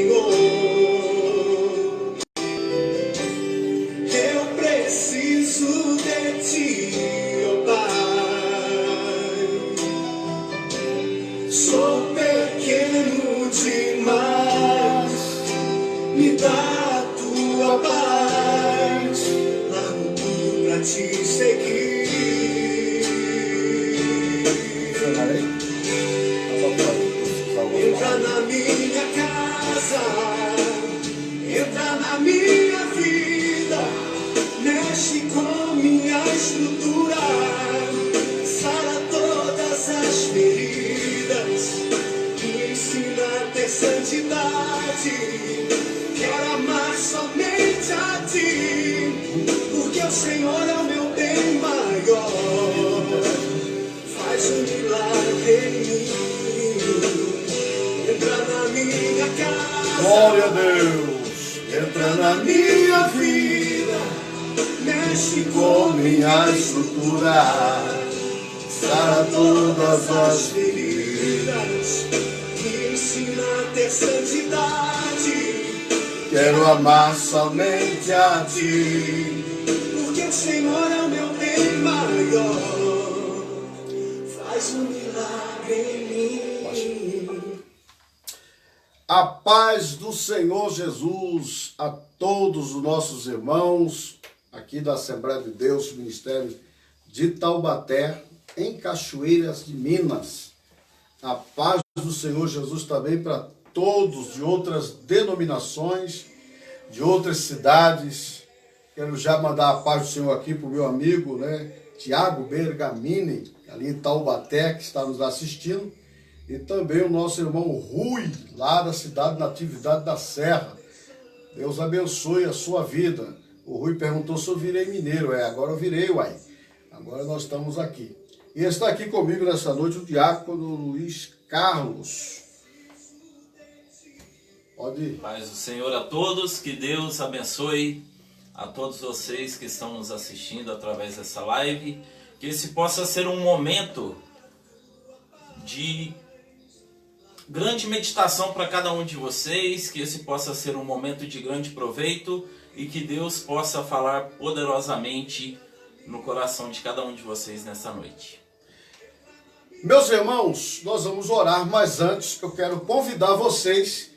Senhor. Eu preciso de ti, ó Pai. Sou pequeno demais, me dá a tua paz, largo tudo pra te seguir. Entra na minha casa, entra na minha vida, mexe com minha estrutura, sara todas as feridas, me ensina a ter santidade. Quero amar somente a ti, porque o Senhor é o meu bem maior. Faz um milagre em mim. Entra na minha casa, glória a Deus. entra na minha vida, mexe com minha estrutura, sara todas as feridas, me ensina a ter santidade. Quero amar somente a ti, Porque o Senhor é o meu bem maior. Faz um milagre em mim. a paz do Senhor Jesus a todos os nossos irmãos aqui da Assembleia de Deus, Ministério de Taubaté, em Cachoeiras de Minas. A paz do Senhor Jesus também para todos de outras denominações, de outras cidades. Quero já mandar a paz do Senhor aqui para o meu amigo, Tiago Bergamini, ali em Taubaté, que está nos assistindo. E também o nosso irmão Rui, lá da cidade Natividade da Serra. Deus abençoe a sua vida. O Rui perguntou se eu virei mineiro. Agora eu virei, uai. Agora nós estamos aqui. E está aqui comigo nessa noite o diácono Luiz Carlos. Pode ir. Paz do Senhor a todos, que Deus abençoe a todos vocês que estão nos assistindo através dessa live. Que esse possa ser um momento de grande meditação para cada um de vocês, que esse possa ser um momento de grande proveito e que Deus possa falar poderosamente no coração de cada um de vocês nessa noite. Meus irmãos, nós vamos orar, mas antes eu quero convidar vocês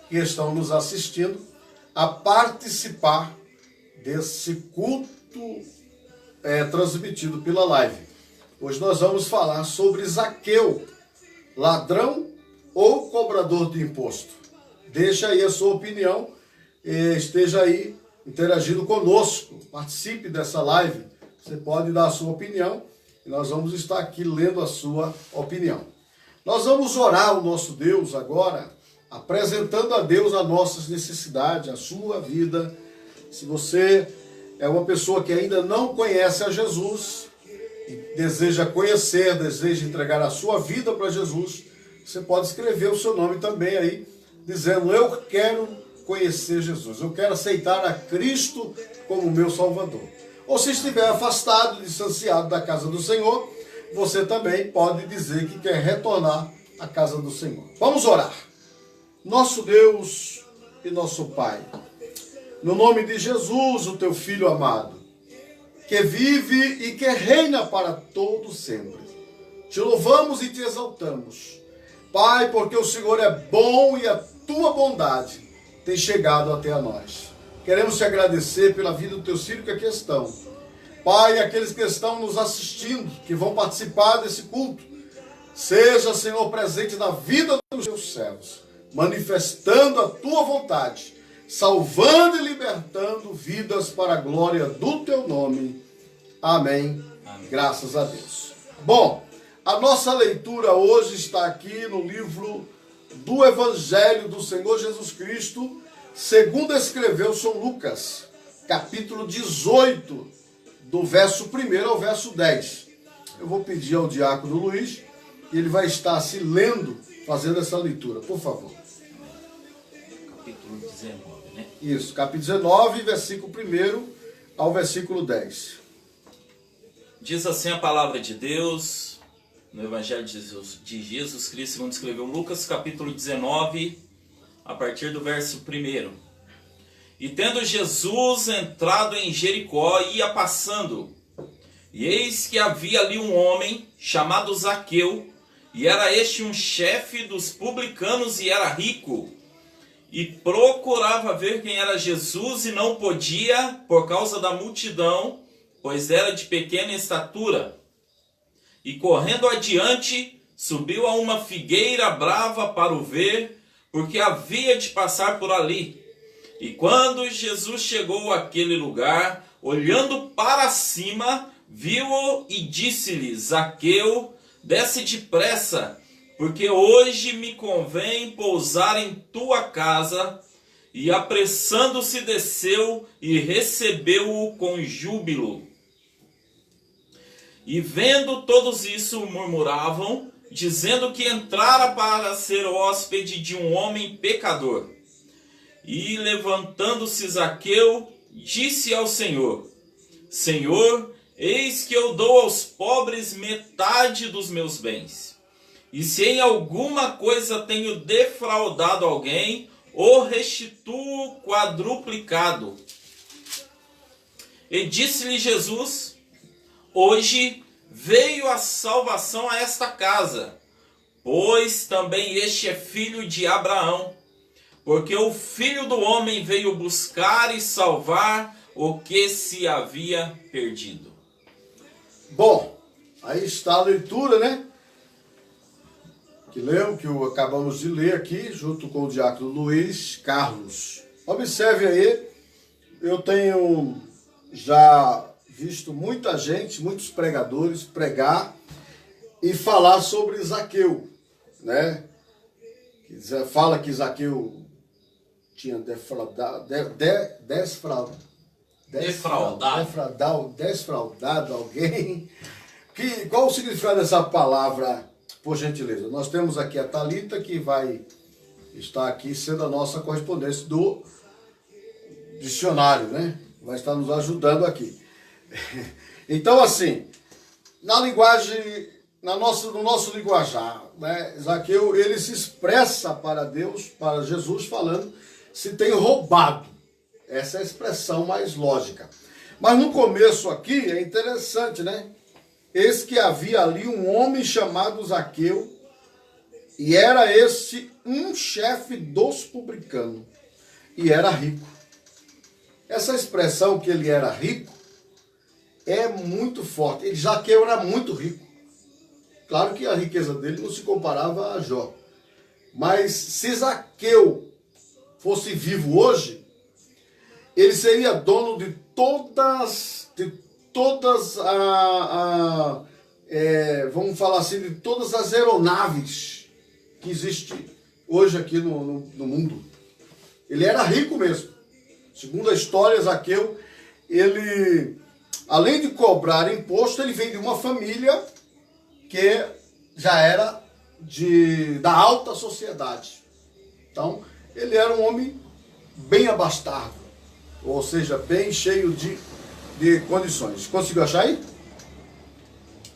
que estão nos assistindo a participar desse culto transmitido pela live. Hoje nós vamos falar sobre Zaqueu, ladrão ou cobrador de imposto. Deixa aí a sua opinião, esteja aí interagindo conosco, participe dessa live. Você pode dar a sua opinião e nós vamos estar aqui lendo a sua opinião. Nós vamos orar ao nosso Deus agora, apresentando a Deus as nossas necessidades, a sua vida. Se você é uma pessoa que ainda não conhece a Jesus e deseja conhecer, deseja entregar a sua vida para Jesus, você pode escrever o seu nome também aí, dizendo: eu quero conhecer Jesus, eu quero aceitar a Cristo como meu Salvador. Ou se estiver afastado, distanciado da casa do Senhor, você também pode dizer que quer retornar à casa do Senhor. Vamos orar. Nosso Deus e nosso Pai, no nome de Jesus, o teu Filho amado, que vive e que reina para todo sempre, te louvamos e te exaltamos, Pai, porque o Senhor é bom e a tua bondade tem chegado até a nós. Queremos te agradecer pela vida dos teus filhos que aqui estão. Pai, aqueles que estão nos assistindo, que vão participar desse culto, seja, Senhor, presente na vida dos teus servos, manifestando a tua vontade, salvando e libertando vidas para a glória do teu nome. Amém. Amém. Graças a Deus. Bom, a nossa leitura hoje está aqui no livro do Evangelho do Senhor Jesus Cristo, segundo escreveu São Lucas, capítulo 18, do verso 1 ao verso 10. Eu vou pedir ao diácono Luiz, e ele vai estar se lendo, fazendo essa leitura, por favor. Capítulo 19, né? Isso, capítulo 19, versículo 1 ao versículo 10. Diz assim a palavra de Deus, no Evangelho de Jesus Cristo, segundo escreveu Lucas, capítulo 19, a partir do verso 1. E tendo Jesus entrado em Jericó, ia passando. E eis que havia ali um homem chamado Zaqueu, e era este um chefe dos publicanos e era rico. E procurava ver quem era Jesus e não podia por causa da multidão, pois era de pequena estatura. E correndo adiante, subiu a uma figueira brava para o ver, porque havia de passar por ali. E quando Jesus chegou àquele lugar, olhando para cima, viu-o e disse-lhe: Zaqueu, desce depressa, porque hoje me convém pousar em tua casa. E apressando-se desceu e recebeu-o com júbilo. E vendo todos isso, murmuravam, dizendo que entrara para ser hóspede de um homem pecador. E levantando-se Zaqueu, disse ao Senhor: Senhor, eis que eu dou aos pobres metade dos meus bens. E se em alguma coisa tenho defraudado alguém, o restituo quadruplicado. E disse-lhe Jesus: Hoje veio a salvação a esta casa, pois também este é filho de Abraão, porque o Filho do Homem veio buscar e salvar o que se havia perdido. Bom, aí está a leitura, né? Que acabamos de ler aqui, junto com o diácono Luiz Carlos. Observe aí, eu tenho já visto muita gente, muitos pregadores pregar e falar sobre Zaqueu, né? Fala que Zaqueu tinha desfraudado alguém. Qual o significado dessa palavra, por gentileza? Nós temos aqui a Thalita, que vai estar aqui sendo a nossa correspondente do dicionário, né? Vai estar nos ajudando aqui. Então, assim, na linguagem, no nosso linguajar, né, Zaqueu, ele se expressa para Deus, para Jesus, falando se tem roubado. Essa é a expressão mais lógica. Mas no começo aqui é interessante, né? Eis que havia ali um homem chamado Zaqueu, e era esse um chefe dos publicanos, e era rico. Essa expressão que ele era rico é muito forte. Zaqueu era muito rico. Claro que a riqueza dele não se comparava a Jó. Mas se Zaqueu fosse vivo hoje, ele seria dono de todas vamos falar assim, de todas as aeronaves que existem hoje aqui no mundo. Ele era rico mesmo. Segundo a história, Zaqueu, ele, além de cobrar imposto, ele vem de uma família que já era da alta sociedade. Então, ele era um homem bem abastado, ou seja, bem cheio de condições. Conseguiu achar aí?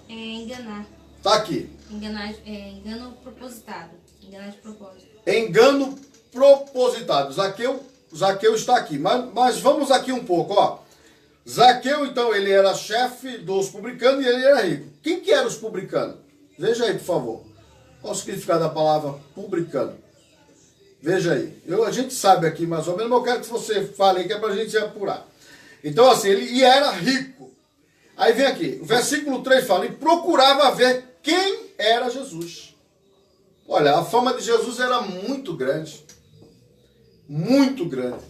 Enganar. Tá aqui. Engano propositado. Enganar de propósito. Engano propositado. Zaqueu está aqui. Mas vamos aqui um pouco, ó. Zaqueu, então, ele era chefe dos publicanos e ele era rico. Quem que eram os publicanos? Veja aí, por favor. Qual o significado da palavra publicano? Veja aí. A gente sabe aqui mais ou menos, mas eu quero que você fale aí, que é para a gente apurar. Então, assim, ele era rico. Aí vem aqui, o versículo 3 fala, e procurava ver quem era Jesus. Olha, a fama de Jesus era muito grande. Muito grande.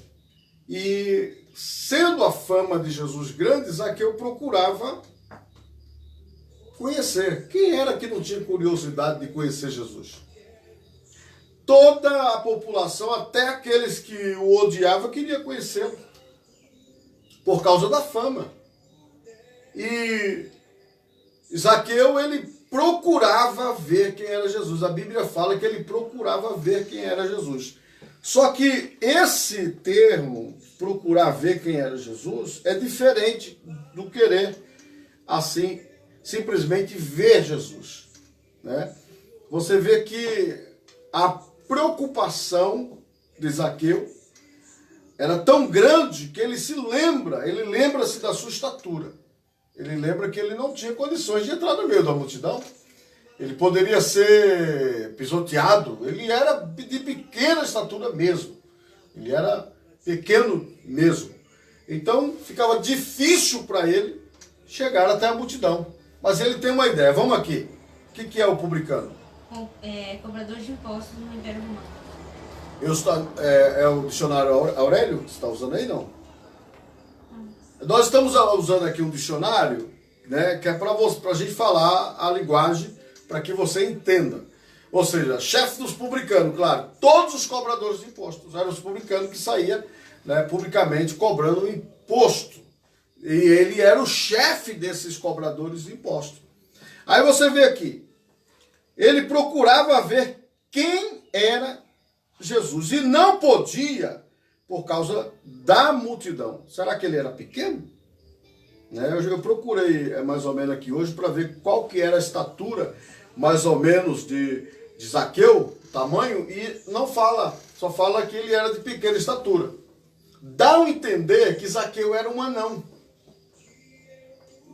E sendo a fama de Jesus grande, Zaqueu procurava conhecer. Quem era que não tinha curiosidade de conhecer Jesus? Toda a população, até aqueles que o odiavam, queria conhecê-lo. Por causa da fama. E Zaqueu, ele procurava ver quem era Jesus. A Bíblia fala que ele procurava ver quem era Jesus. Só que esse termo, procurar ver quem era Jesus, é diferente do querer, assim, simplesmente ver Jesus, né? Você vê que a preocupação de Zaqueu era tão grande que ele lembra-se da sua estatura. Ele lembra que ele não tinha condições de entrar no meio da multidão. Ele poderia ser pisoteado. Ele era de pequena estatura mesmo. Ele era pequeno mesmo. Então ficava difícil para ele chegar até a multidão. Mas ele tem uma ideia. Vamos aqui. O que é o publicano? Cobrador de impostos no Império Romano. É o dicionário Aurélio? Você está usando aí, não? Nós estamos usando aqui um dicionário, né, que é para a gente falar a linguagem para que você entenda. Ou seja, chefe dos publicanos, claro, todos os cobradores de impostos eram os publicanos que saíam, né, publicamente cobrando imposto. E ele era o chefe desses cobradores de impostos. Aí você vê aqui, ele procurava ver quem era Jesus e não podia por causa da multidão. Será que ele era pequeno? Né? Eu procurei mais ou menos aqui hoje para ver qual que era a estatura mais ou menos de Zaqueu, tamanho, e não fala, só fala que ele era de pequena estatura. Dá a entender que Zaqueu era um anão.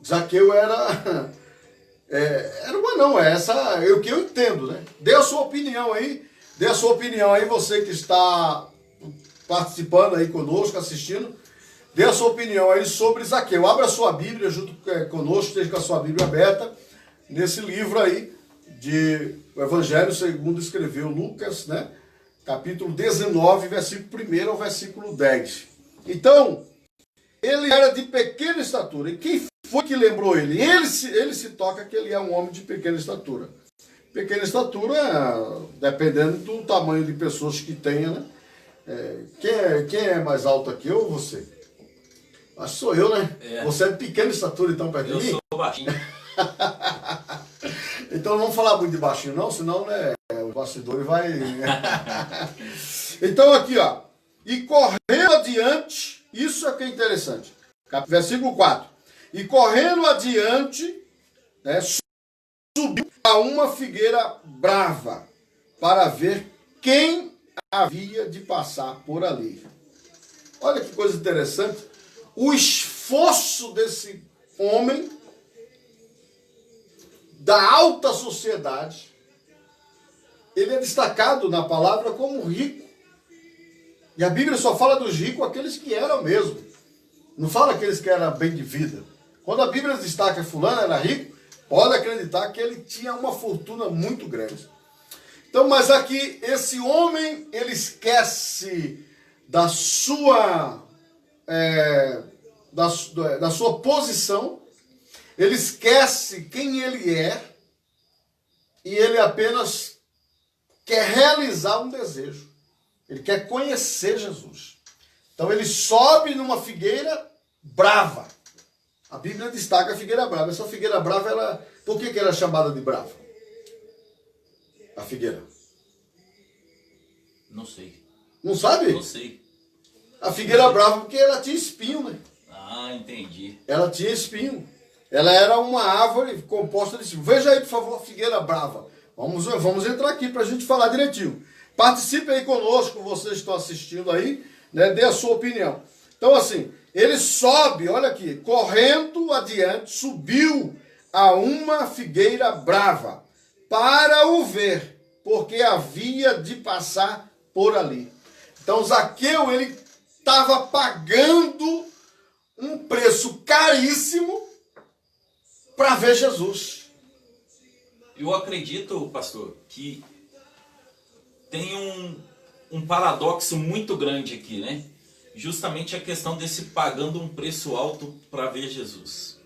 Zaqueu era um anão, é o que eu entendo, né? Dê a sua opinião aí, você que está participando aí conosco, assistindo, dê a sua opinião aí sobre Zaqueu. Abra a sua Bíblia junto conosco, esteja com a sua Bíblia aberta, nesse livro aí, o Evangelho segundo escreveu Lucas, né? Capítulo 19, versículo 1 ao versículo 10. Então, ele era de pequena estatura. E quem foi que lembrou ele? Ele se toca que ele é um homem de pequena estatura. Pequena estatura, dependendo do tamanho de pessoas que tenha, né? Quem é mais alto aqui, eu ou você? Acho que sou eu, né? Você é de pequena estatura, então, perto de mim? Eu sou baixinho. Então não vamos falar muito de baixinho, não, senão, né, o bastidor vai... Então aqui, ó. E correndo adiante, isso é que é interessante. Versículo 4. E correndo adiante, né, subiu a uma figueira brava para ver quem havia de passar por ali. Olha que coisa interessante. O esforço desse homem da alta sociedade, ele é destacado na palavra como rico. E a Bíblia só fala dos ricos aqueles que eram mesmo. Não fala aqueles que eram bem de vida. Quando a Bíblia destaca que fulano era rico, pode acreditar que ele tinha uma fortuna muito grande. Então, mas aqui, esse homem, ele esquece da sua posição, ele esquece quem ele é, e ele apenas quer realizar um desejo. Ele quer conhecer Jesus. Então ele sobe numa figueira brava. A Bíblia destaca a figueira brava. Essa figueira brava, por que era chamada de brava? A figueira. Não sei. Não sabe? Não sei. A figueira brava porque ela tinha espinho, né? Ah, entendi. Ela tinha espinho. Ela era uma árvore composta de espinho. Veja aí, por favor, a figueira brava. Vamos entrar aqui para a gente falar direitinho. Participe aí conosco, vocês estão assistindo aí, né? Dê a sua opinião. Então, assim, ele sobe, olha aqui, correndo adiante, subiu a uma figueira brava para o ver, porque havia de passar por ali. Então, Zaqueu, ele estava pagando um preço caríssimo para ver Jesus. Eu acredito, pastor, que tem um paradoxo muito grande aqui, né? Justamente a questão desse pagando um preço alto para ver Jesus.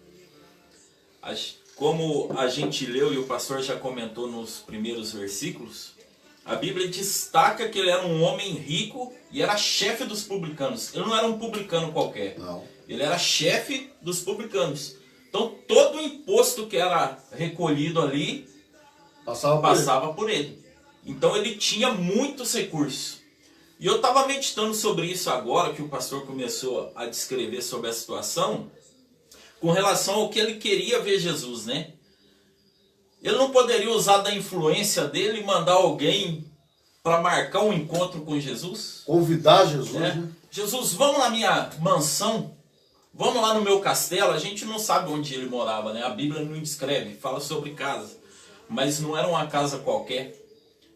Como a gente leu e o pastor já comentou nos primeiros versículos, a Bíblia destaca que ele era um homem rico e era chefe dos publicanos. Ele não era um publicano qualquer. Não. Ele era chefe dos publicanos. Então todo o imposto que era recolhido ali passava por ele. Então ele tinha muitos recursos. E eu estava meditando sobre isso agora, que o pastor começou a descrever sobre a situação, com relação ao que ele queria ver Jesus, né? Ele não poderia usar da influência dele e mandar alguém para marcar um encontro com Jesus. Convidar Jesus, Né? né? Jesus, vamos na minha mansão, vamos lá no meu castelo. A gente não sabe onde ele morava, né? A Bíblia não descreve, fala sobre casa. Mas não era uma casa qualquer.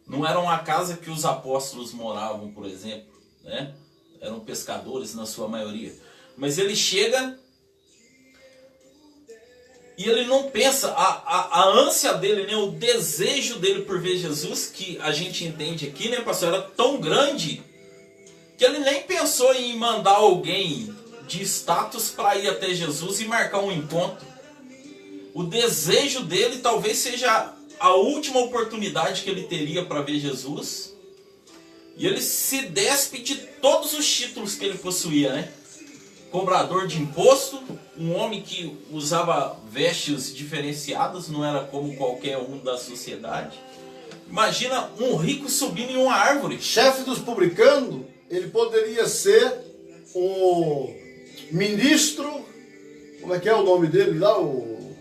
Não era uma casa que os apóstolos moravam, por exemplo, né? Eram pescadores na sua maioria. Mas ele chega e ele não pensa, a ânsia dele, né? O desejo dele por ver Jesus, que a gente entende aqui, né, pastor, era tão grande que ele nem pensou em mandar alguém de status para ir até Jesus e marcar um encontro. O desejo dele talvez seja a última oportunidade que ele teria para ver Jesus. E ele se despe de todos os títulos que ele possuía, né? Cobrador de imposto, um homem que usava vestes diferenciadas, não era como qualquer um da sociedade. Imagina um rico subindo em uma árvore. Chefe dos publicanos, ele poderia ser o ministro, como é que é o nome dele lá? O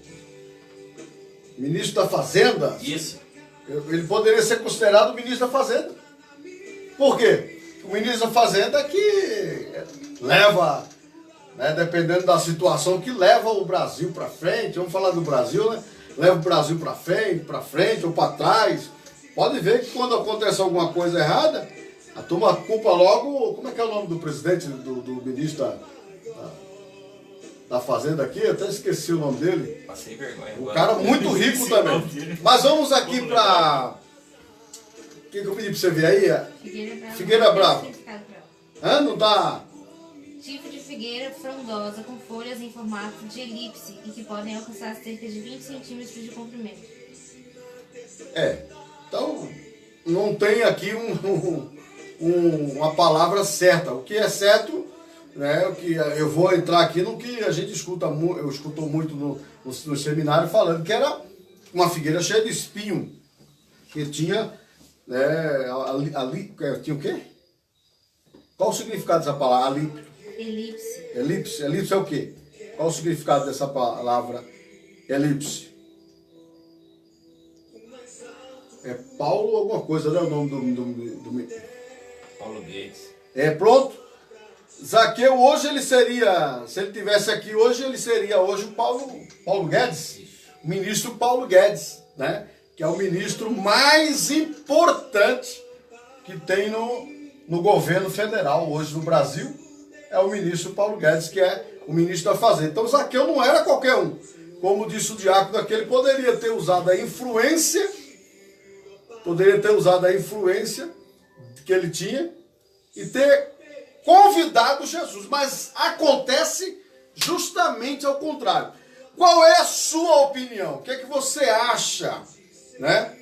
ministro da Fazenda. Isso. Ele poderia ser considerado o ministro da Fazenda. Por quê? O ministro da Fazenda é que leva, né, dependendo da situação, que leva o Brasil para frente. Vamos falar do Brasil, né? Leva o Brasil para frente ou para trás. Pode ver que quando acontece alguma coisa errada, a turma culpa logo. Como é que é o nome do presidente, do ministro da Fazenda aqui? Eu até esqueci o nome dele. Passei vergonha Um agora. cara muito rico também. Mas vamos aqui para... O que eu pedi para você ver aí? Figueira Brava. Hã? Não dá... Tipo de figueira frondosa com folhas em formato de elipse e que podem alcançar cerca de 20 centímetros de comprimento. Então, não tem aqui uma palavra certa. O que é certo, né, o que eu vou entrar aqui no que a gente escutou muito no seminário, falando que era uma figueira cheia de espinho, que tinha, né, ali tinha o quê? Qual o significado dessa palavra? Elipse. Elipse. Elipse é o quê? Qual o significado dessa palavra elipse? É Paulo alguma coisa, né? O nome do... Paulo Guedes. Pronto. Zaqueu hoje ele seria, se ele tivesse aqui hoje, ele seria hoje o Paulo Guedes. O ministro Paulo Guedes, né? Que é o ministro mais importante que tem no governo federal hoje no Brasil. É o ministro Paulo Guedes, que é o ministro da Fazenda. Então Zaqueu não era qualquer um. Como disse o diácono aqui, ele poderia ter usado a influência que ele tinha e ter convidado Jesus. Mas acontece justamente ao contrário. Qual é a sua opinião? O que é que você acha? Né?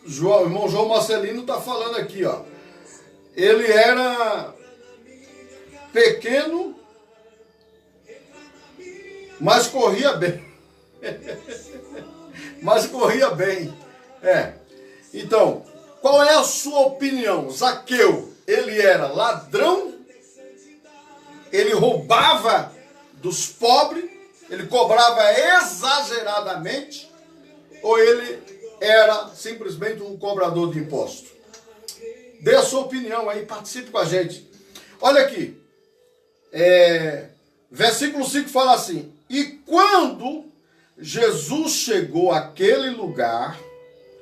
O irmão João Marcelino está falando aqui, ó. Ele era pequeno, mas corria bem. Então, qual é a sua opinião? Zaqueu, ele era ladrão, ele roubava dos pobres, ele cobrava exageradamente, ou ele era simplesmente um cobrador de imposto? Dê a sua opinião aí, participe com a gente. Olha aqui, versículo 5 fala assim: e quando Jesus chegou àquele lugar,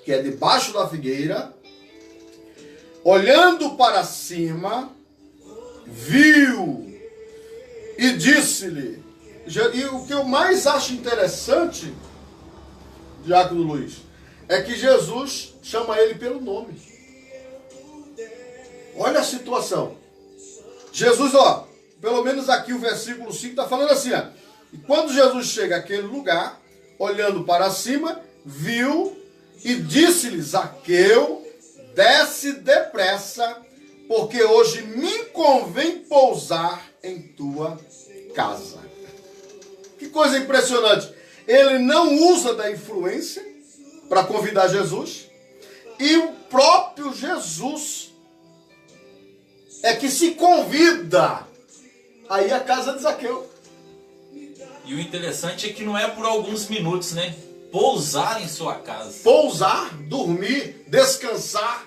que é debaixo da figueira, olhando para cima, viu e disse-lhe, e o que eu mais acho interessante, Diácono Luiz, é que Jesus chama ele pelo nome. Olha a situação. Jesus, ó, pelo menos aqui o versículo 5 está falando assim, ó. E quando Jesus chega àquele lugar, olhando para cima, viu e disse-lhe: Zaqueu, desce depressa, porque hoje me convém pousar em tua casa. Que coisa impressionante. Ele não usa da influência para convidar Jesus, e o próprio Jesus é que se convida a ir à casa de Zaqueu. E o interessante é que não é por alguns minutos, né? pousar em sua casa. Pousar, dormir, descansar,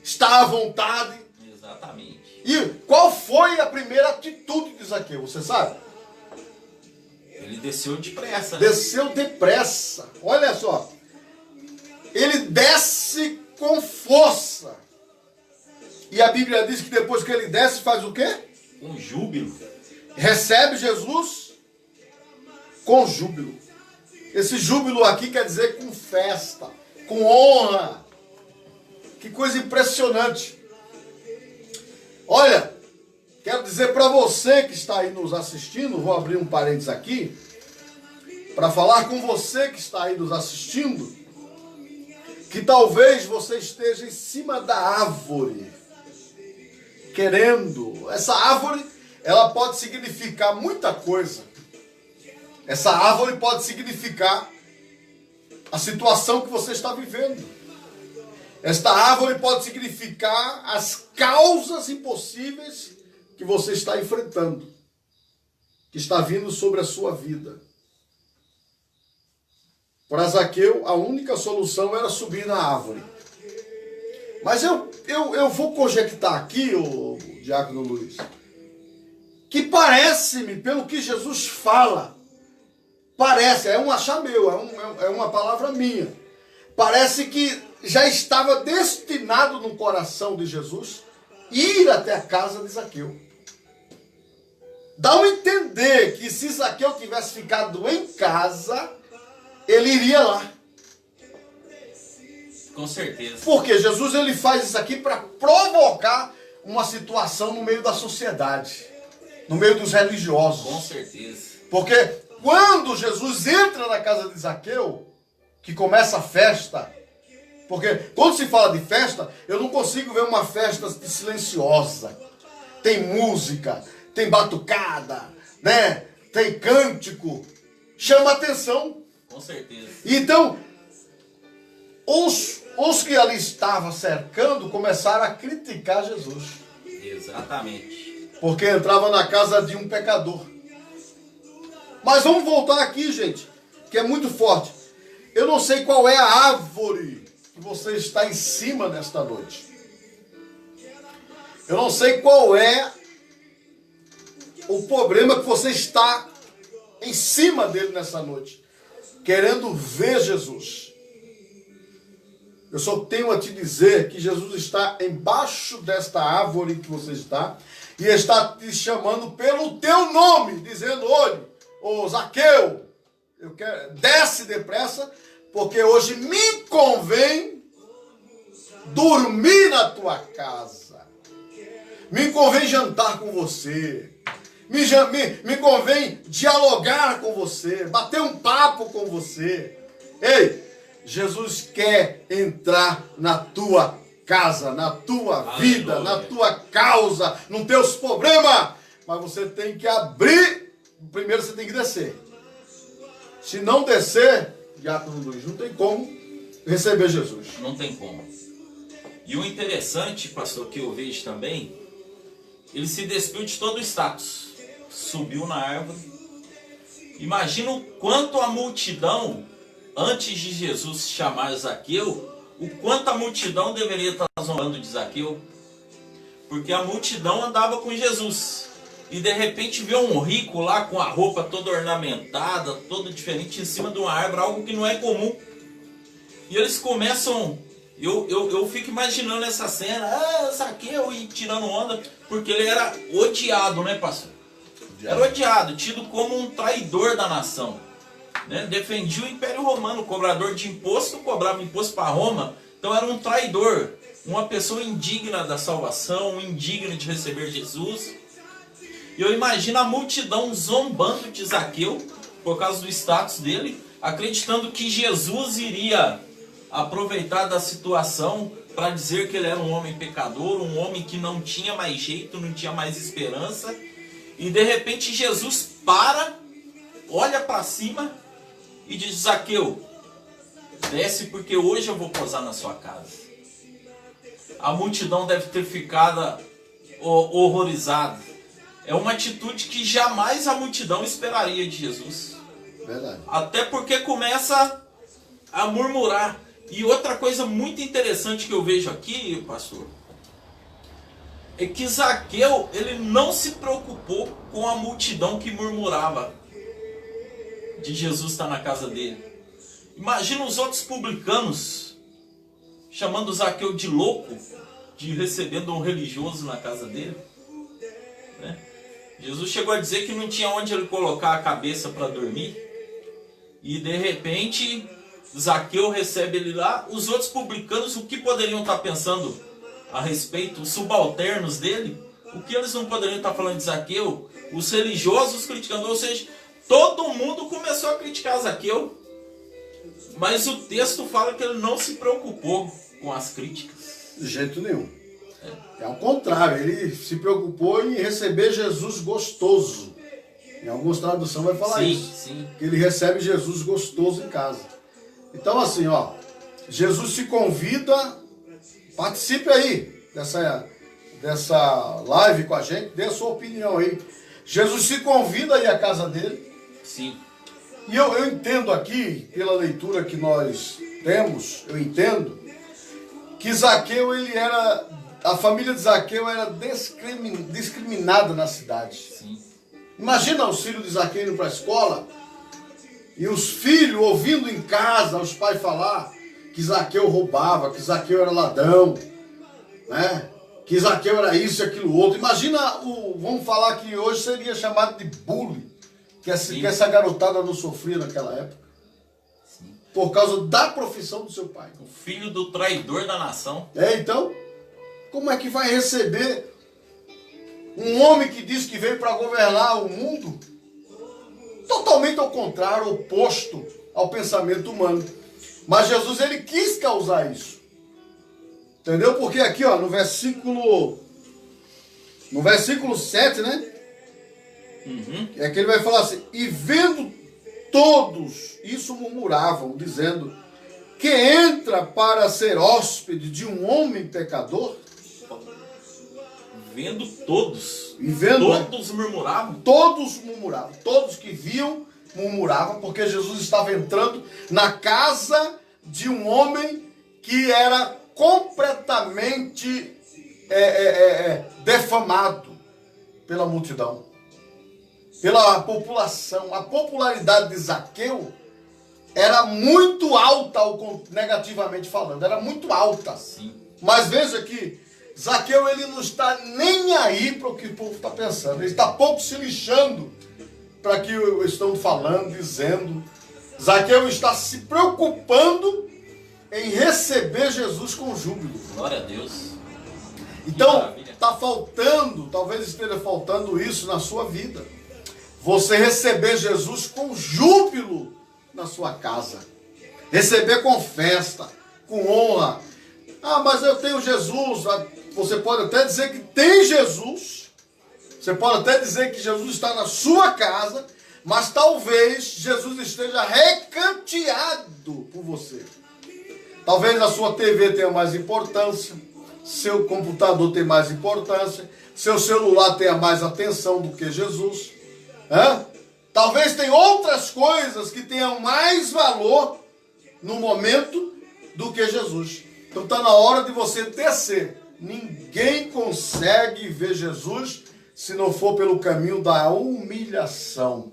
estar à vontade. Exatamente. E qual foi a primeira atitude de Zaqueu, você sabe? Ele desceu depressa, né? Desceu depressa. Olha só. Ele desce com força. E a Bíblia diz que depois que ele desce, faz o quê? Com júbilo. Recebe Jesus com júbilo. Esse júbilo aqui quer dizer com festa, com honra. Que coisa impressionante. Olha, quero dizer para você que está aí nos assistindo, vou abrir um parênteses aqui, para falar com você que está aí nos assistindo, que talvez você esteja em cima da árvore, querendo. Essa árvore, ela pode significar muita coisa. Essa árvore pode significar a situação que você está vivendo. Esta árvore pode significar as causas impossíveis que você está enfrentando, que está vindo sobre a sua vida. Para Zaqueu, a única solução era subir na árvore. Mas eu vou conjectar aqui, o Diácono Luiz, que parece-me, pelo que Jesus fala, parece, é um achar meu, é uma palavra minha, parece que já estava destinado no coração de Jesus ir até a casa de Zaqueu. Dá a entender que se Zaqueu tivesse ficado em casa, ele iria lá. Com certeza. Porque Jesus ele faz isso aqui para provocar uma situação no meio da sociedade, no meio dos religiosos. Com certeza. Porque quando Jesus entra na casa de Zaqueu, que começa a festa, porque quando se fala de festa, eu não consigo ver uma festa silenciosa. Tem música, tem batucada, né? Tem cântico, chama atenção. Com certeza. Então, os que ali estavam cercando começaram a criticar Jesus. Exatamente. Porque entrava na casa de um pecador. Mas vamos voltar aqui, gente, que é muito forte. Eu não sei qual é a árvore que você está em cima nesta noite. Eu não sei qual é o problema que você está em cima dele nessa noite, querendo ver Jesus. Eu só tenho a te dizer que Jesus está embaixo desta árvore que você está e está te chamando pelo teu nome, dizendo: olhe, ô Zaqueu, desce depressa, porque hoje me convém dormir na tua casa. Me convém jantar com você. Me convém dialogar com você, bater um papo com você. Ei, Jesus quer entrar na tua casa, na tua vida, na tua causa, nos teus problemas. Mas você tem que abrir, primeiro você tem que descer. Se não descer, Diácono Luiz, não tem como receber Jesus. Não tem como. E o interessante, pastor, que eu vejo também, ele se despiu de todo o status. Subiu na árvore. Imagina o quanto a multidão, antes de Jesus chamar Zaqueu, o quanto a multidão deveria estar zombando de Zaqueu. Porque a multidão andava com Jesus. E de repente vê um rico lá com a roupa toda ornamentada, toda diferente, em cima de uma árvore, algo que não é comum. E eles começam... Eu fico imaginando essa cena, Zaqueu, e tirando onda, porque ele era odiado, né, pastor? Era odiado, tido como um traidor da nação, né? Defendia o Império Romano, cobrador de imposto, cobrava imposto para Roma, então era um traidor, uma pessoa indigna da salvação, indigna de receber Jesus. E eu imagino a multidão zombando de Zaqueu, por causa do status dele, acreditando que Jesus iria aproveitar da situação para dizer que ele era um homem pecador, um homem que não tinha mais jeito, não tinha mais esperança. E de repente Jesus para, olha para cima e diz: Zaqueu, desce porque hoje eu vou posar na sua casa. A multidão deve ter ficado horrorizada. É uma atitude que jamais a multidão esperaria de Jesus. Verdade. Até porque começa a murmurar. E outra coisa muito interessante que eu vejo aqui, pastor, é que Zaqueu, ele não se preocupou com a multidão que murmurava de Jesus estar na casa dele. Imagina os outros publicanos chamando Zaqueu de louco, de recebendo um religioso na casa dele, né? Jesus chegou a dizer que não tinha onde ele colocar a cabeça para dormir, e de repente Zaqueu recebe ele lá. Os outros publicanos, o que poderiam estar pensando a respeito? Os subalternos dele, o que eles não poderiam estar falando de Zaqueu? Os religiosos criticando, ou seja, todo mundo começou a criticar Zaqueu. Mas o texto fala que ele não se preocupou com as críticas. De jeito nenhum. É ao contrário, ele se preocupou em receber Jesus gostoso. Em algumas traduções vai falar isso. Sim. Que ele recebe Jesus gostoso em casa. Então assim, ó, Jesus se convida, participe aí dessa live com a gente, dê a sua opinião aí. Jesus se convida aí à casa dele. Sim. E eu entendo aqui, pela leitura que nós temos, eu entendo que Zaqueu, a família de Zaqueu era discriminada na cidade. Sim. Imagina os filhos de Zaqueu indo para a escola e os filhos ouvindo em casa os pais falar que Zaqueu roubava, que Zaqueu era ladrão, né? Que Zaqueu era isso e aquilo outro. Imagina, vamos falar que hoje seria chamado de bullying, que essa garotada não sofria naquela época. Sim. Por causa da profissão do seu pai. O filho do traidor da nação. Então, como é que vai receber um homem que diz que veio para governar o mundo? Totalmente ao contrário, oposto ao pensamento humano. Mas Jesus, ele quis causar isso. Entendeu? Porque aqui, ó, no versículo 7, né? É que ele vai falar assim: e vendo todos isso murmuravam, dizendo: que entra para ser hóspede de um homem pecador? Vendo todos. E vendo, todos murmuravam? Todos murmuravam. Todos que viam murmuravam, porque Jesus estava entrando na casa de um homem que era completamente defamado pela multidão, pela população. A popularidade de Zaqueu era muito alta, negativamente falando, era muito alta. Sim. Mas veja que Zaqueu, ele não está nem aí para o que o povo está pensando. Ele está pouco se lixando para que estão falando, dizendo. Zaqueu está se preocupando em receber Jesus com júbilo. Glória a Deus. Então, está faltando, talvez esteja faltando isso na sua vida. Você receber Jesus com júbilo na sua casa. Receber com festa, com honra. Ah, mas eu tenho Jesus. Você pode até dizer que tem Jesus. Você pode até dizer que Jesus está na sua casa. Mas talvez Jesus esteja recanteado por você. Talvez a sua TV tenha mais importância. Seu computador tenha mais importância. Seu celular tenha mais atenção do que Jesus. Talvez tenha outras coisas que tenham mais valor no momento do que Jesus. Então está na hora de você descer. Ninguém consegue ver Jesus se não for pelo caminho da humilhação.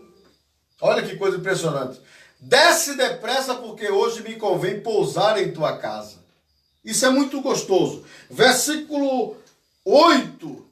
Olha que coisa impressionante. Desce depressa, porque hoje me convém pousar em tua casa. Isso é muito gostoso. Versículo 8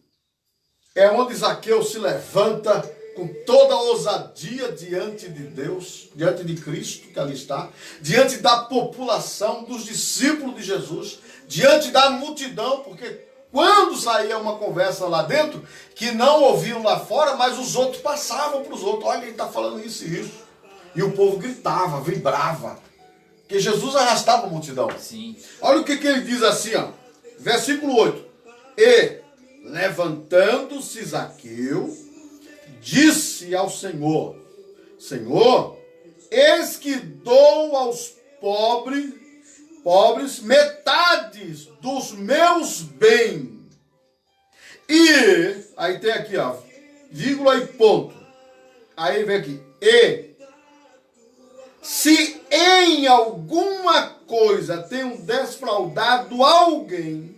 é onde Zaqueu se levanta com toda a ousadia diante de Deus, diante de Cristo, que ali está, diante da população, dos discípulos de Jesus, diante da multidão, porque quando saía uma conversa lá dentro, que não ouviam lá fora, mas os outros passavam para os outros: olha, ele está falando isso e isso. E o povo gritava, vibrava, porque Jesus arrastava a multidão. Sim. Olha o que ele diz assim, ó, versículo 8. E, levantando-se Zaqueu, disse ao Senhor: Senhor, eis que dou aos pobres metades dos meus bens. E, aí tem aqui, ó, vírgula e ponto. Aí vem aqui: e, se em alguma coisa tenho defraudado alguém,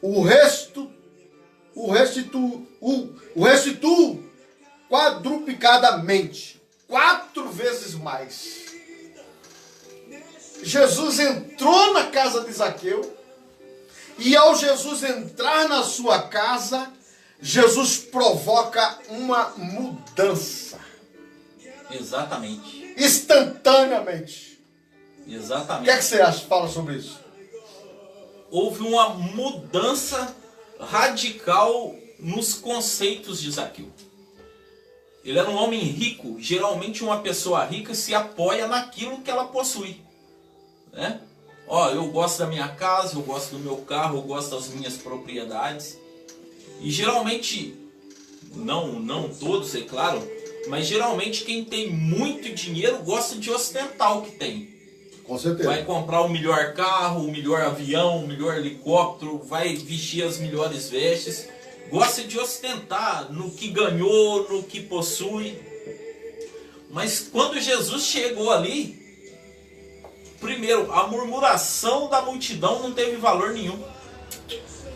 o restituo quadruplicadamente, 4 vezes mais. Jesus entrou na casa de Zaqueu, e ao Jesus entrar na sua casa, Jesus provoca uma mudança. Exatamente. Instantaneamente. Exatamente. O que é que você acha? Fala sobre isso. Houve uma mudança radical nos conceitos de Zaqueu. Ele era um homem rico. Geralmente uma pessoa rica se apoia naquilo que ela possui, né? Ó, eu gosto da minha casa, eu gosto do meu carro, eu gosto das minhas propriedades. E geralmente, não todos, é claro, mas geralmente quem tem muito dinheiro gosta de ostentar o que tem. Com certeza. Vai comprar o melhor carro, o melhor avião, o melhor helicóptero, vai vestir as melhores vestes. Gosta de ostentar no que ganhou, no que possui. Mas quando Jesus chegou ali, primeiro, a murmuração da multidão não teve valor nenhum.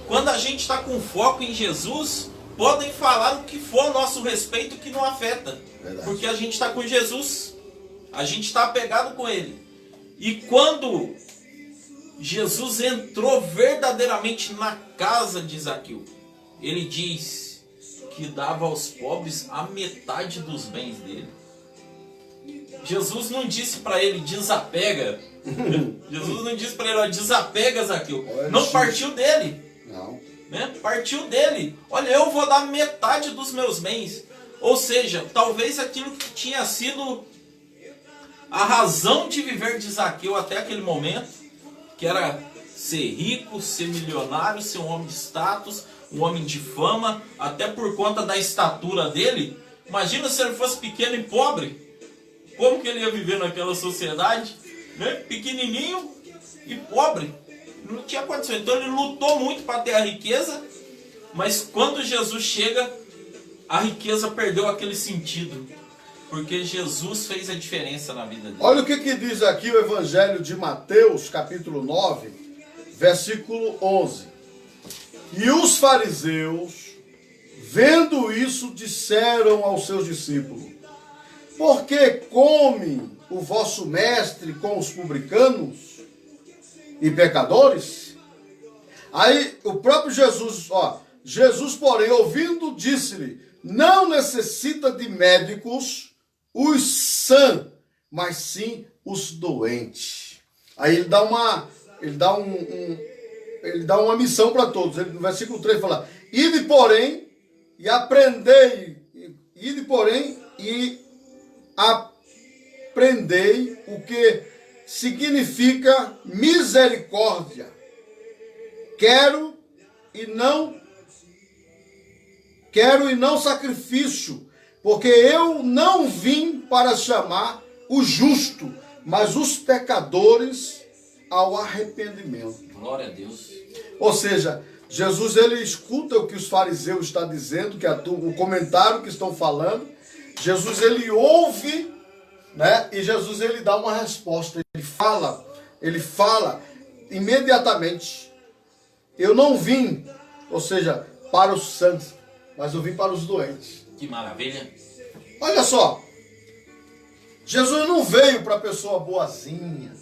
Quando a gente está com foco em Jesus, podem falar o que for a nosso respeito que não afeta. Verdade. Porque a gente está com Jesus. A gente está apegado com Ele. E quando Jesus entrou verdadeiramente na casa de Zaqueu, ele diz que dava aos pobres a metade dos bens dele. Jesus não disse para ele, desapega. Jesus não disse para ele, ó, desapega, Zaqueu. Não partiu dele. Não. Né? Partiu dele. Olha, eu vou dar metade dos meus bens. Ou seja, talvez aquilo que tinha sido a razão de viver de Zaqueu até aquele momento, que era ser rico, ser milionário, ser um homem de status, um homem de fama, até por conta da estatura dele. Imagina se ele fosse pequeno e pobre. Como que ele ia viver naquela sociedade? Né? Pequenininho e pobre. Não tinha condição. Então ele lutou muito para ter a riqueza, mas quando Jesus chega, a riqueza perdeu aquele sentido. Porque Jesus fez a diferença na vida dele. Olha o que diz aqui o Evangelho de Mateus, capítulo 9, versículo 11. E os fariseus, vendo isso, disseram aos seus discípulos: por que come o vosso mestre com os publicanos e pecadores? Aí o próprio Jesus, Jesus, porém, ouvindo, disse-lhe: não necessita de médicos os sãs, mas sim os doentes. Aí ele dá uma missão para todos. Ele, no versículo 3 fala: ide, porém, e aprendei o que significa misericórdia. Quero e não sacrifício, porque eu não vim para chamar o justo, mas os pecadores ao arrependimento. Glória a Deus. Ou seja, Jesus, ele escuta o que os fariseus estão dizendo, o comentário que estão falando. Jesus, ele ouve, né? E Jesus, ele dá uma resposta. Ele fala imediatamente: eu não vim, ou seja, para os santos, mas eu vim para os doentes. Que maravilha. Olha só, Jesus não veio para a pessoa boazinha.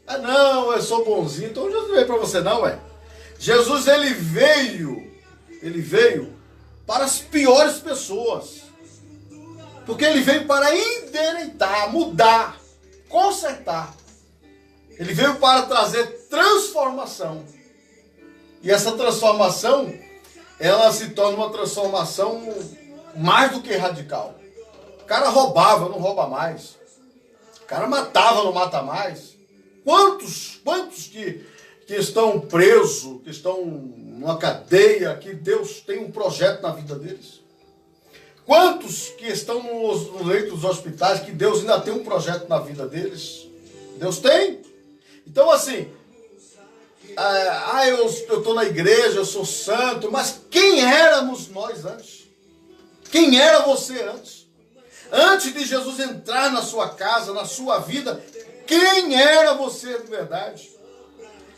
Ah, não, eu sou bonzinho, então Jesus não veio para você não, ué. Jesus, ele veio para as piores pessoas. Porque ele veio para endireitar, mudar, consertar. Ele veio para trazer transformação. E essa transformação, ela se torna uma transformação mais do que radical. O cara roubava, não rouba mais. O cara matava, não mata mais. Quantos que estão presos, que estão numa cadeia, que Deus tem um projeto na vida deles? Quantos que estão nos leitos dos hospitais, que Deus ainda tem um projeto na vida deles? Deus tem. Então assim, eu estou na igreja, eu sou santo, mas quem éramos nós antes? Quem era você antes? Antes de Jesus entrar na sua casa, na sua vida, quem era você de verdade?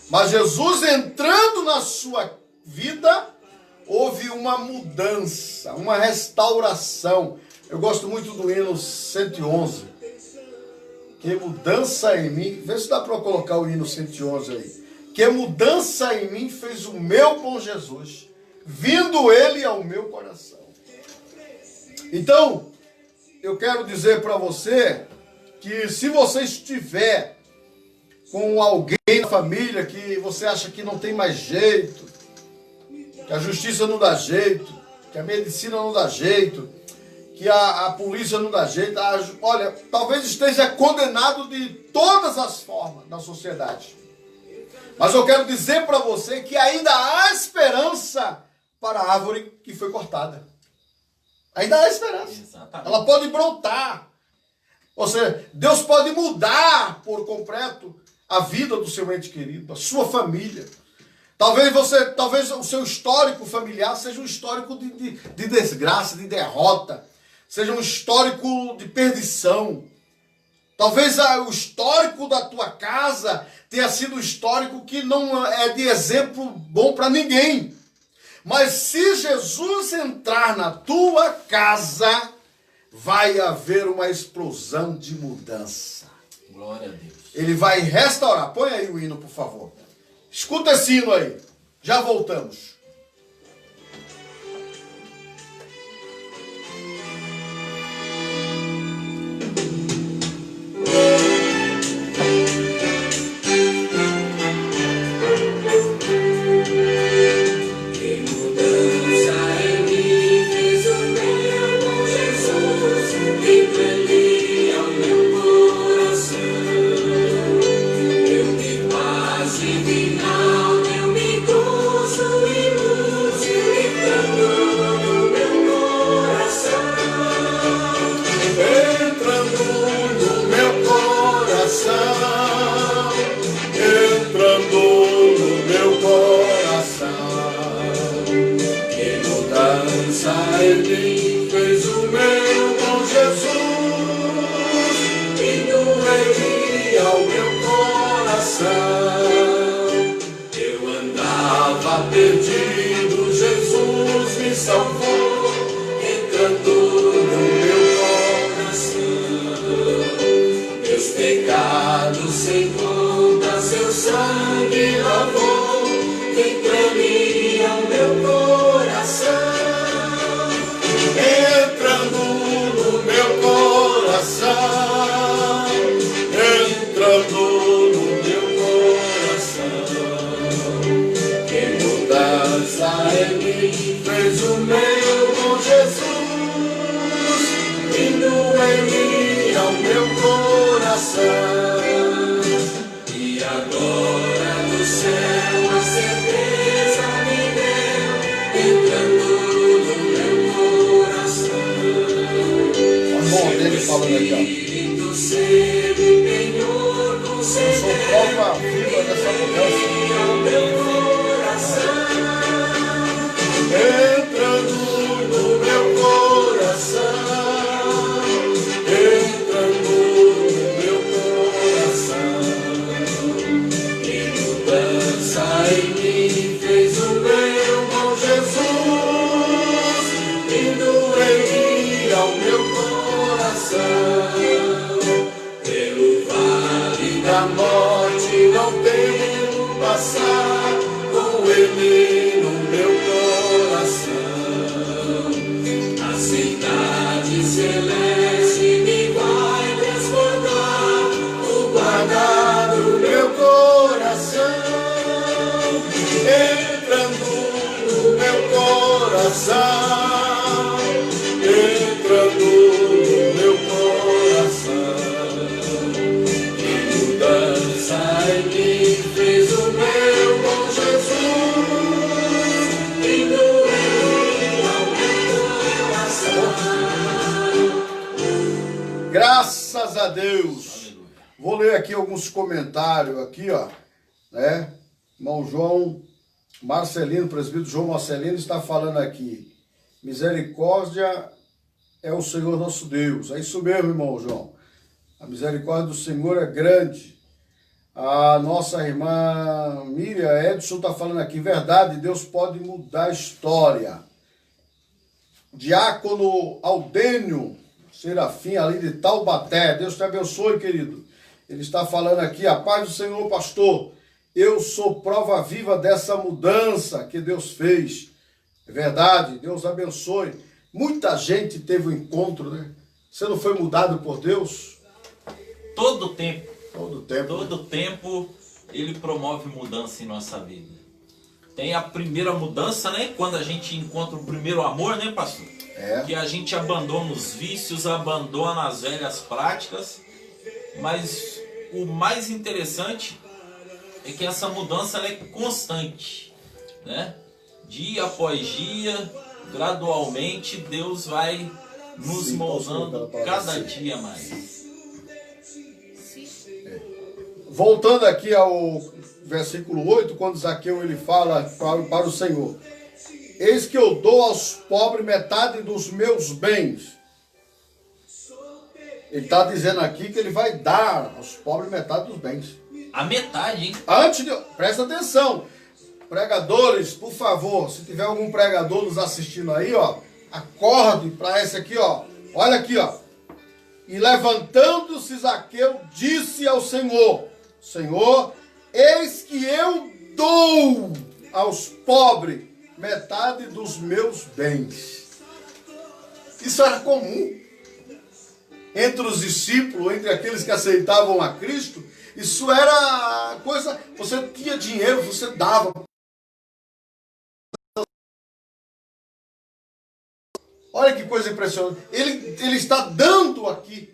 Mas Jesus entrando na sua vida, houve uma mudança, uma restauração. Eu gosto muito do hino 111. Que mudança em mim, vê se dá para colocar o hino 111 aí. Que mudança em mim fez o meu bom Jesus, vindo ele ao meu coração. Então, eu quero dizer para você que se você estiver com alguém na família que você acha que não tem mais jeito, que a justiça não dá jeito, que a medicina não dá jeito, que a polícia não dá jeito, olha, talvez esteja condenado de todas as formas na sociedade. Mas eu quero dizer para você que ainda há esperança para a árvore que foi cortada. Ainda há esperança. Exatamente. Ela pode brotar. Ou seja, Deus pode mudar por completo a vida do seu ente querido, a sua família. Talvez o seu histórico familiar seja um histórico de desgraça, de derrota. Seja um histórico de perdição. Talvez o histórico da tua casa tenha sido um histórico que não é de exemplo bom para ninguém. Mas se Jesus entrar na tua casa, vai haver uma explosão de mudança. Glória a Deus. Ele vai restaurar. Põe aí o hino, por favor. Escuta esse hino aí. Já voltamos. Ele fez o meu bom Jesus, vindo ele ao meu coração. Eu andava perdido, Jesus me salvou, entrando no meu coração. Meus pecados sem conta, seu sangue lavou, entrando ao meu coração. Entrando no meu coração, entrando no meu coração. Que mudança em mim fez o meu bom Jesus, vindo em mim ao meu coração. E agora do céu a certeza me deu, entrando Dele falando aqui, ó. Eu sou prova viva dessa mudança. Entrando no meu coração, entrando no meu coração. Que mudança em mim fez o meu bom Jesus, vindo em mim ao meu coração. Pelo vale da morte não temo passar, com ele no meu coração. A cidade celeste me vai transformar, o guardar do meu coração. Entrando no meu coração, entrando no meu coração. Que mudança em mim fez o meu bom Jesus, vindo em ao meu coração. Graças a Deus. Aleluia. Vou ler aqui alguns comentários aqui, ó, né? Irmão João Marcelino, presbítero João Marcelino está falando aqui. Misericórdia é o Senhor nosso Deus. É isso mesmo, irmão João. A misericórdia do Senhor é grande. A nossa irmã Miriam Edson está falando aqui, verdade, Deus pode mudar a história. Diácono Aldênio Serafim, ali de Taubaté, Deus te abençoe, querido. Ele está falando aqui, a paz do Senhor, pastor. Eu sou prova viva dessa mudança que Deus fez. É verdade, Deus abençoe. Muita gente teve um encontro, né? Você não foi mudado por Deus? Todo tempo. Todo tempo. Todo tempo ele promove mudança em nossa vida. Tem a primeira mudança, né? Quando a gente encontra o primeiro amor, né, pastor? Que a gente abandona os vícios, abandona as velhas práticas. Mas o mais interessante é que essa mudança ela é constante, né? Dia após dia, gradualmente, Deus vai nos moldando cada dia mais. Voltando aqui ao versículo 8, quando Zaqueu ele fala para o Senhor: eis que eu dou aos pobres metade dos meus bens. Ele está dizendo aqui que ele vai dar aos pobres metade dos bens. A metade, hein? Presta atenção, pregadores, por favor, se tiver algum pregador nos assistindo aí, ó, acorde para esse aqui, ó. Olha aqui, ó. E levantando-se Zaqueu, disse ao Senhor: Senhor, eis que eu dou aos pobres metade dos meus bens. Isso era comum entre os discípulos, entre aqueles que aceitavam a Cristo. Isso era coisa, você tinha dinheiro, você dava. Olha que coisa impressionante. Ele está dando aqui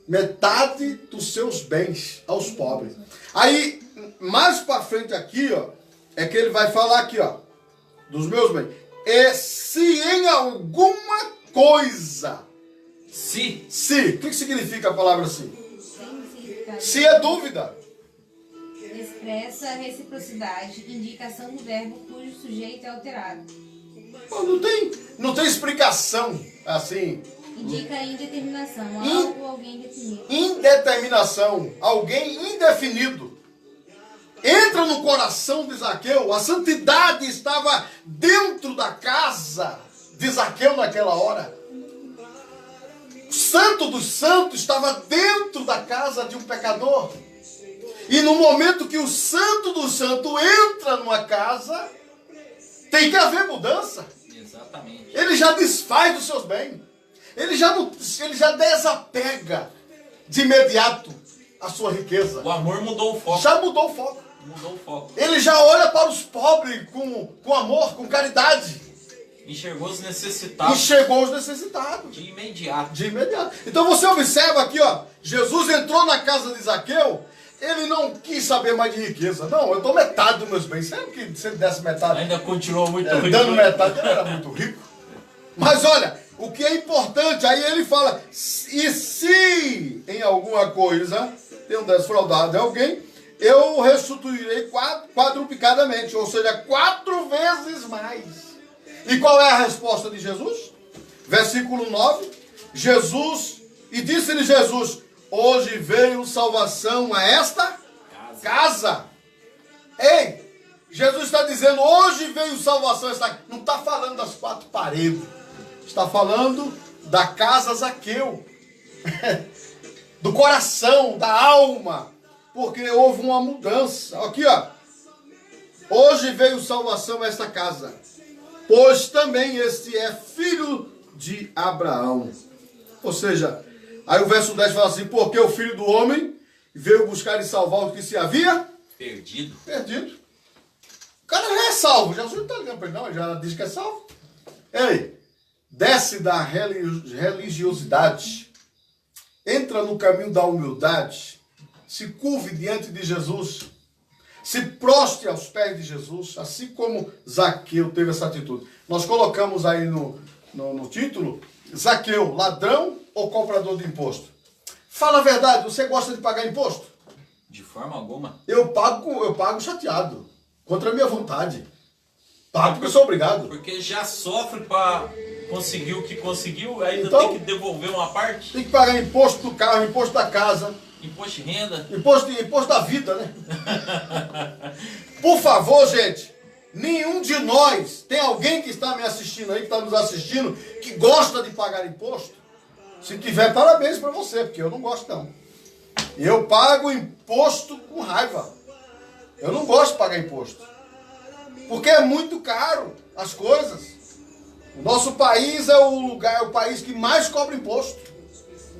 metade dos seus bens aos pobres. Aí, mais para frente aqui, ó, é que ele vai falar aqui, ó, dos meus bens. E se em alguma coisa... Se. O que significa a palavra se? Se é dúvida. Expressa reciprocidade, indicação do verbo cujo sujeito é alterado. Não tem explicação, assim. Indica indeterminação, algo ou alguém definido. Indeterminação, alguém indefinido. Entra no coração de Zaqueu, a santidade estava dentro da casa de Zaqueu naquela hora. O santo dos santos estava dentro da casa de um pecador. E no momento que o santo do santo entra numa casa, tem que haver mudança. Exatamente. Ele já desfaz dos seus bens. Ele já desapega de imediato a sua riqueza. O amor mudou o foco. Já mudou o foco. Mudou o foco. Ele já olha para os pobres com amor, com caridade. Enxergou os necessitados. Enxergou os necessitados. De imediato. De imediato. Então você observa aqui, ó. Jesus entrou na casa de Zaqueu. Ele não quis saber mais de riqueza. Não, eu dou metade dos meus bens. Sabe que se ele desse metade... Ainda continuou muito rico. Dando metade, ele era muito rico. Mas olha, o que é importante, aí ele fala, e se em alguma coisa tenho desfraudado de alguém, eu restituirei quadruplicadamente, ou seja, 4 vezes mais. E qual é a resposta de Jesus? Versículo 9, e disse-lhe Jesus, hoje veio salvação a esta casa. Ei, Jesus está dizendo, hoje veio salvação a esta casa. Não está falando das 4 paredes. Está falando da casa Zaqueu. Do coração, da alma. Porque houve uma mudança. Aqui, ó. Hoje veio salvação a esta casa. Pois também este é filho de Abraão. Ou seja, aí o verso 10 fala assim, porque o filho do homem veio buscar e salvar o que se havia perdido. O cara já é salvo. Jesus não está ligando para ele, não. Ele já diz que é salvo. Ei, desce da religiosidade. Entra no caminho da humildade. Se curve diante de Jesus. Se prostre aos pés de Jesus. Assim como Zaqueu teve essa atitude. Nós colocamos aí no título, Zaqueu, ladrão ou comprador de imposto? Fala a verdade, você gosta de pagar imposto? De forma alguma. Eu pago chateado. Contra a minha vontade. Pago porque eu sou obrigado. Porque já sofre para conseguiu o que conseguiu, ainda Então, tem que devolver uma parte. Tem que pagar imposto do carro, imposto da casa, Imposto de renda. imposto da vida, né? Por favor, gente, nenhum de nós, tem alguém que está me assistindo aí, que está nos assistindo, que gosta de pagar imposto? Se tiver, parabéns para você, porque eu não gosto não. Eu pago imposto com raiva. Eu não gosto de pagar imposto. Porque é muito caro as coisas. O nosso país é o país que mais cobra imposto.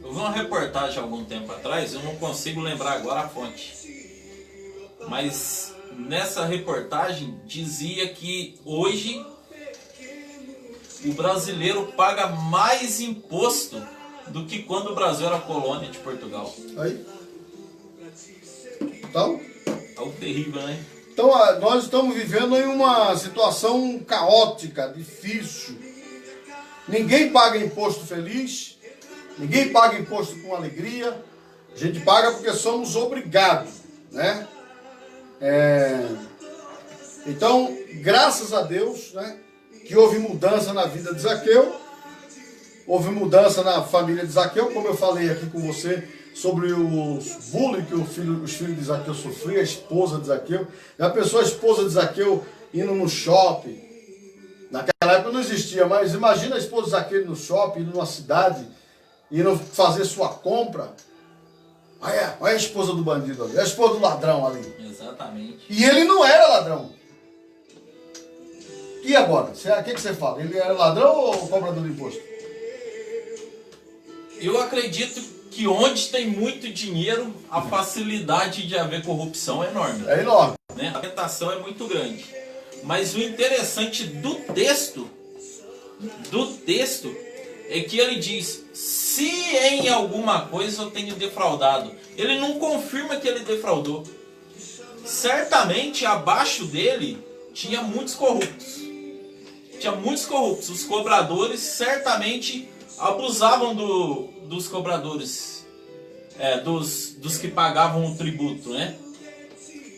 Eu vi uma reportagem há algum tempo atrás, eu não consigo lembrar agora a fonte. Mas nessa reportagem dizia que hoje o brasileiro paga mais imposto do que quando o Brasil era colônia de Portugal. Aí. Então, Algo terrível, né? Então, nós estamos vivendo em uma situação caótica, difícil. Ninguém paga imposto feliz, ninguém paga imposto com alegria. A gente paga porque somos obrigados, né? Então, graças a Deus, né, que houve mudança na vida de Zaqueu, houve mudança na família de Zaqueu, como eu falei aqui com você, sobre os bullying que os filhos de Zaqueu sofriam, a esposa de Zaqueu. Já pensou a esposa de Zaqueu indo no shopping? Naquela época não existia, mas imagina a esposa de Zaqueu indo no shopping, indo numa cidade, indo fazer sua compra. Olha a esposa do bandido ali, a esposa do ladrão ali. Exatamente. E ele não era ladrão. E agora? O que você fala? Ele era ladrão ou cobrador de imposto? Eu acredito que onde tem muito dinheiro, a facilidade de haver corrupção é enorme. É enorme. Né? A tentação é muito grande. Mas o interessante do texto é que ele diz: se em alguma coisa eu tenho defraudado. Ele não confirma que ele defraudou. Certamente abaixo dele tinha muitos corruptos. Os cobradores certamente abusavam dos cobradores, dos que pagavam o tributo, né?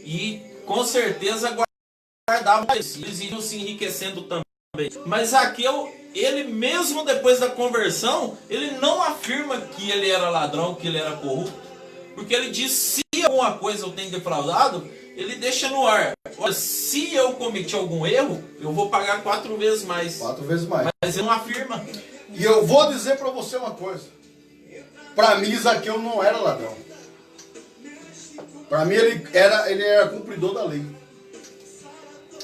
E com certeza guardavam isso. Eles iam se enriquecendo também. Mas Zaqueu, ele mesmo depois da conversão, ele não afirma que ele era ladrão, que ele era corrupto. Porque ele diz: se alguma coisa eu tenho defraudado, ele deixa no ar. Olha, se eu cometi algum erro, eu vou pagar 4 vezes mais. 4 vezes mais. Mas ele não afirma. E eu vou dizer para você uma coisa. Para mim, Zaqueu não era ladrão. Para mim, ele era cumpridor da lei.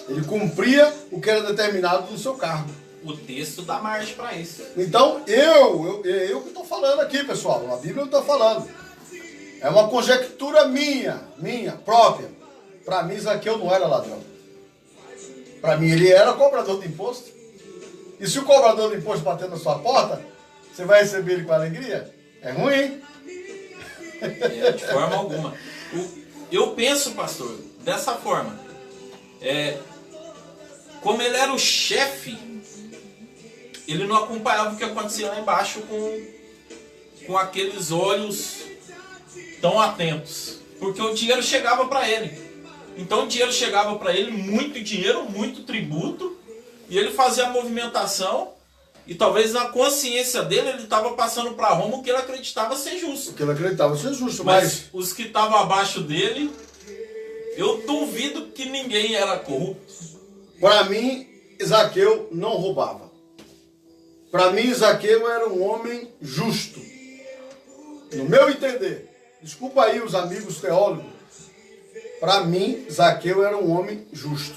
Ele cumpria o que era determinado no seu cargo. O texto dá margem para isso. Então, eu que estou falando aqui, pessoal. A Bíblia está falando. É uma conjectura minha própria. Para mim, Zaqueu não era ladrão. Para mim, ele era cobrador de imposto. E se o cobrador de imposto bater na sua porta, você vai receber ele com alegria? É ruim, hein? De forma alguma. Eu penso, pastor, dessa forma. Como ele era o chefe, ele não acompanhava o que acontecia lá embaixo com aqueles olhos tão atentos. Porque o dinheiro chegava para ele. Então o dinheiro chegava para ele, muito dinheiro, muito tributo, e ele fazia a movimentação, e talvez na consciência dele ele estava passando para Roma o que ele acreditava ser justo. O que ele acreditava ser justo, mas os que estavam abaixo dele, eu duvido que ninguém era corrupto. Para mim, Zaqueu não roubava. Para mim, Zaqueu era um homem justo. No meu entender. Desculpa aí os amigos teólogos. Para mim, Zaqueu era um homem justo.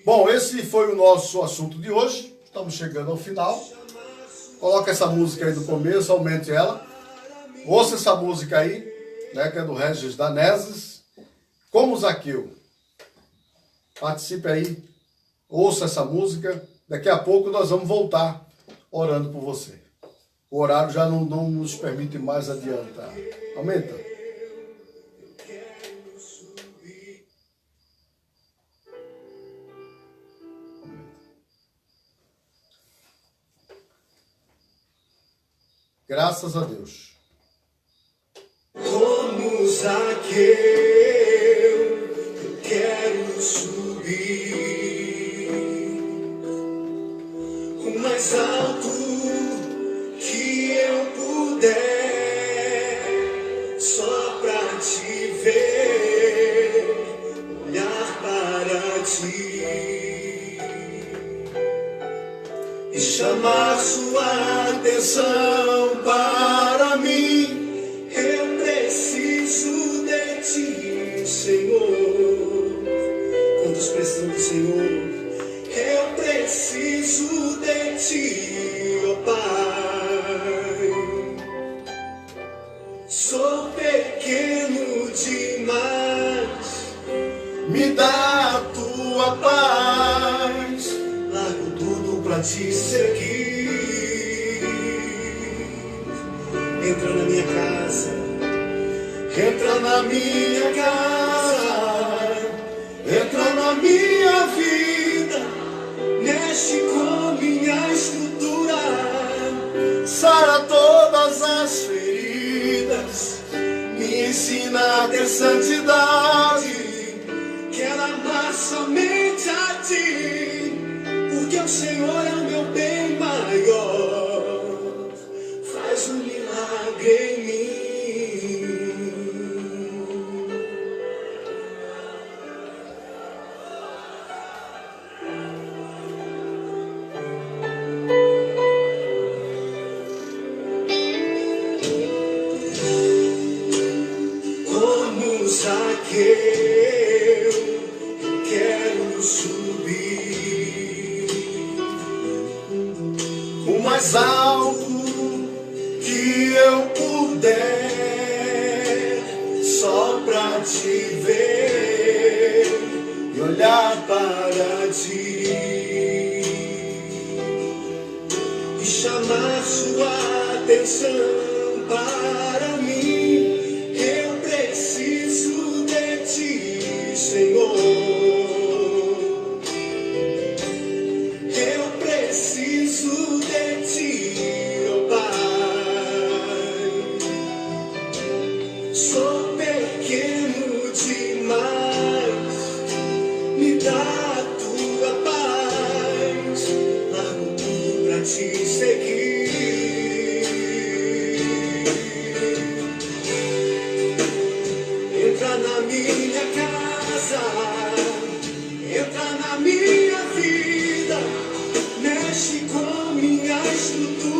Bom, esse foi o nosso assunto de hoje. Estamos chegando ao final. Coloca essa música aí do começo, aumente ela. Ouça essa música aí, né, que é do Regis Danezes. Como Zaqueu. Participe aí, ouça essa música. Daqui a pouco nós vamos voltar orando por você. O horário já não nos permite mais adiantar. Aumenta. Graças a Deus. Como Zaqueu, eu quero subir. o mais alto que eu puder, só pra te ver, olhar para ti e chamar sua atenção para mim. Eu preciso de ti, Senhor. Quantos precisam do Senhor? Eu preciso de ti, ó Pai. Sou pequeno demais, me dá a tua paz. Largo tudo pra te seguir. Entra na minha casa, entra na minha casa, entra na minha vida, mexe com minha estrutura, sara todas as feridas, me ensina a ter santidade. Quero amar somente a ti, porque o Senhor é o meu bem maior. Faz um milagre em mim. Como Zaqueu, quero subir o mais alto que eu puder, só pra te ver e olhar para ti e chamar sua atenção para mim. Eu preciso de ti, Senhor. Eu preciso de ti, ó Pai. Sou pequeno demais, me dá a tua paz. Largo tudo pra te seguir. Entra na minha casa, entra na minha vida, mexe com minha estrutura.